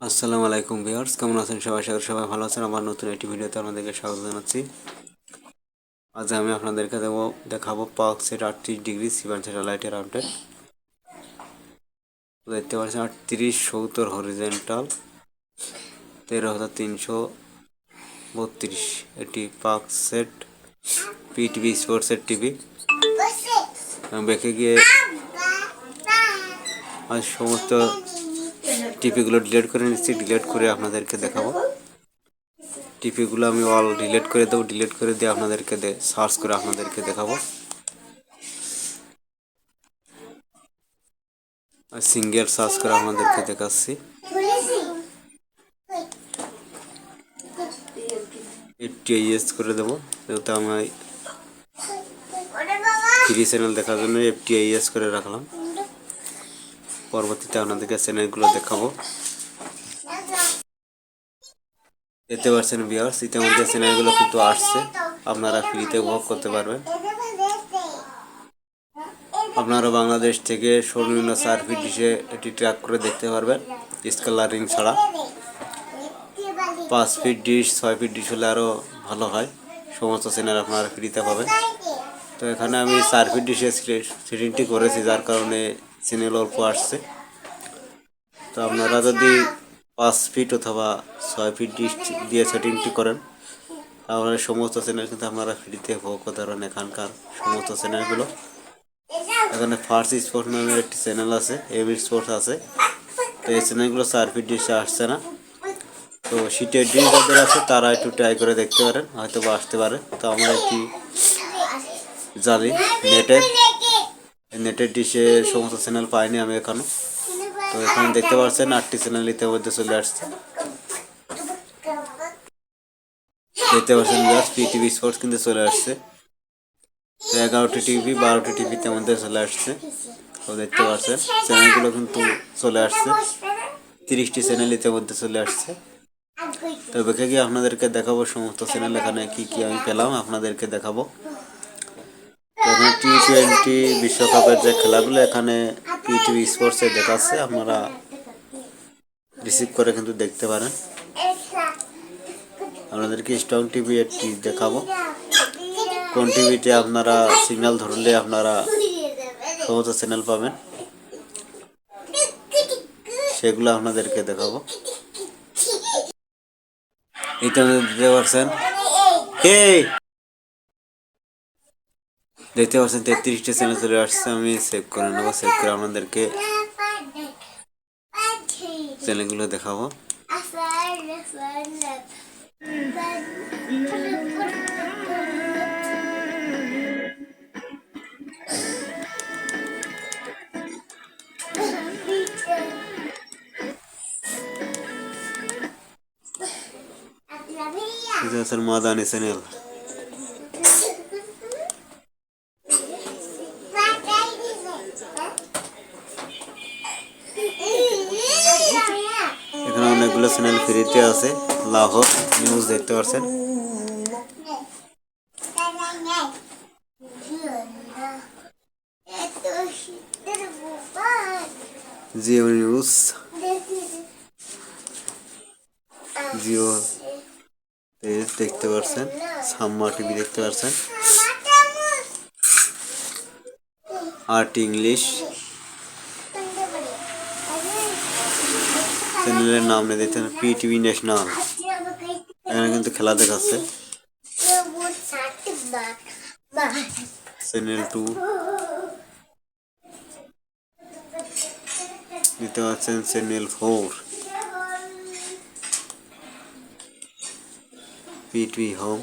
আসসালামু আলাইকুম ভিউয়ার্স, কেমন আছেন সবাই? আশা করি সবাই ভালো আছেন। আমার নতুন একটি ভিডিওতে আপনাদেরকে স্বাগত জানাচ্ছি। আজ আমি আপনাদেরকে দেখাবো পাক সেট 38 ডিগ্রি সিভান স্যাটেলাইটের আপডেট। দেখতে পাচ্ছেন 3870 হরিজেন্টাল 13,332। এটি পাক সেট পিটিভি স্পোর্টসের টিভি। আমি দেখে গিয়ে আজ সমস্ত টিভিগুলো ডিলিট করে নিচ্ছি। ডিলিট করে আপনাদেরকে দেখাবো। টিপিগুলো আমি অল ডিলিট করে দেবো। ডিলিট করে দিয়ে আপনাদেরকে সার্চ করে আপনাদেরকে দেখাবো। সিঙ্গেল সার্চ করে আপনাদেরকে দেখাচ্ছি। FTIS করে দেবো, যেহেতু আমি 3 চ্যানেল দেখার জন্য FTIS করে রাখলাম। পরবর্তীতে আপনাদেরকে চ্যানেলগুলো দেখাবো। দেখতে পাচ্ছেন ভিউয়ার্স, ইতিমধ্যে চ্যানেলগুলো কিন্তু আসছে, আপনারা ফ্রিতে উপভোগ করতে পারবেন। আপনারা বাংলাদেশ থেকে সর্বনিম্ন 4 ফিট ডিশে এটি ট্র্যাক করে দেখতে পারবেন, স্কেলারিং ছাড়া। 5 ফিট ডিশ, 6 ফিট ডিশ হলে আরও ভালো হয়। সমস্ত চ্যানেল আপনারা ফ্রিতে পাবেন। তো এখানে আমি 4 ফিট ডিশে সেটিংটি করেছি, যার কারণে চ্যানেল অল্প আসছে। তো আপনারা যদি 5 ফিট অথবা 6 ফিট ডিশ দিয়ে সেটিংটি করেন, তাহলে সমস্ত চ্যানেল কিন্তু আপনারা ফ্রিতে উপভোগ করতে পারেন। এখানকার সমস্ত চ্যানেলগুলো, এখানে ফার্স্ট স্পোর্টস নামের একটি চ্যানেল আছে, এম স্পোর্টস আছে। তো এই চ্যানেলগুলো 4 ফিট ডিশে আসছে না। তো শীতের ডিশ যাদের আছে তারা একটু ট্রাই করে দেখতে পারেন, হয়তো বা আসতে পারে। তো আমরা একটি জানি নেটের ডিশে সমস্ত চ্যানেল পাইনি আমি এখনো। তো এখানে দেখতে পাচ্ছেন 8টি চ্যানেল ইতিমধ্যে চলে আসছে। দেখতে পাচ্ছেন জাস্ট পিটিভি স্পোর্টস কিন্তু চলে আসছে। তো 11টি টিভি 12টি টিভিতে মধ্যে চলে আসছে। তো দেখতে পাচ্ছেন চ্যানেলগুলো কিন্তু চলে আসছে। 30টি চ্যানেল ইতিমধ্যে চলে আসছে। তো দেখে গিয়ে আপনাদেরকে দেখাবো সমস্ত চ্যানেল এখানে কি কি আমি পেলাম আপনাদেরকে দেখাবো। এখানে T20 বিশ্বকাপের যে খেলাগুলো এখানে পিটিভি স্পোর্টসে দেখাচ্ছে, আপনারা রিসিভ করে কিন্তু দেখতে পারেন। আপনাদেরকে স্ট্রং টিভি একটি দেখাবো। কোন টিভিতে আপনারা সিগন্যাল ধরলে আপনারা সমস্ত চ্যানেল পাবেন, সেগুলো আপনাদেরকে দেখাবো। এটা দেখতে পাচ্ছেন দেখতে পাচ্ছেন 33টি চ্যানেল চলে আসছে। আমি সেভ করে নেবো, সেভ করে আপনাদেরকে চ্যানেলগুলো দেখাবো। এটা হচ্ছে মাদানি চ্যানেল। এখানে অনেকগুলো চ্যানেল ফ্রিতে আছে। লাহোর নিউজ দেখতে পাচ্ছেন, জিও নিউজ, জিও তেজ দেখতে পাচ্ছেন, সাম্মা টিভি দেখতে পাচ্ছেন, আর্ট ইংলিশ চ্যানেলের নাম নিয়ে দেখতে পিটিভি ন্যাশনাল। এখানে কিন্তু খেলা দেখাচ্ছে। চ্যানেল 2 দেখতে পাচ্ছেন, channel 4 PTV home,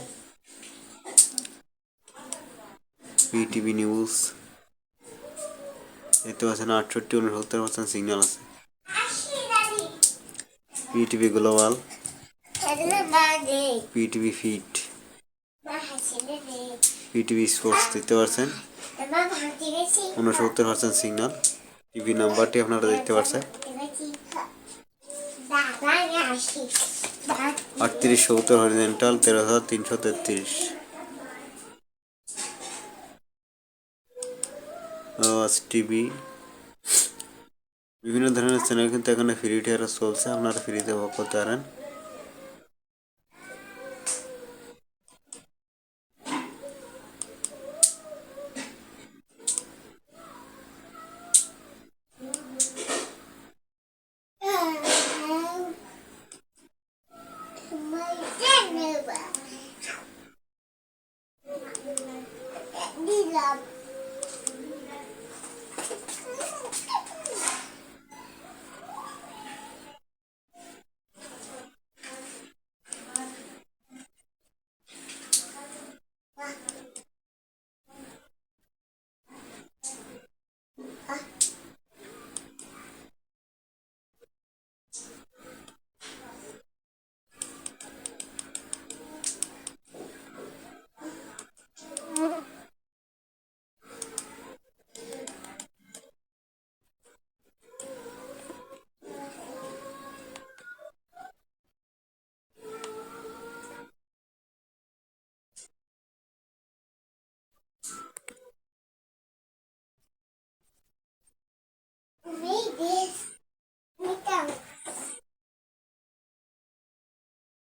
PTV news দেখতে পাচ্ছেন। 68-69% সিগন্যাল আছে। PTV global, PTV fit, PTV sports দেখতে পাচ্ছেন। 69% সিগন্যাল। টিভি নাম্বারটি আপনারা দেখতে পাচ্ছেন, 3870 হরিজেন্টাল 13,333। টিভি বিভিন্ন ধরনের চ্যানেল কিন্তু এখানে ফ্রি টিয়ারে চলছে, আপনারা ফ্রিতে ভোগ করতে পারেন।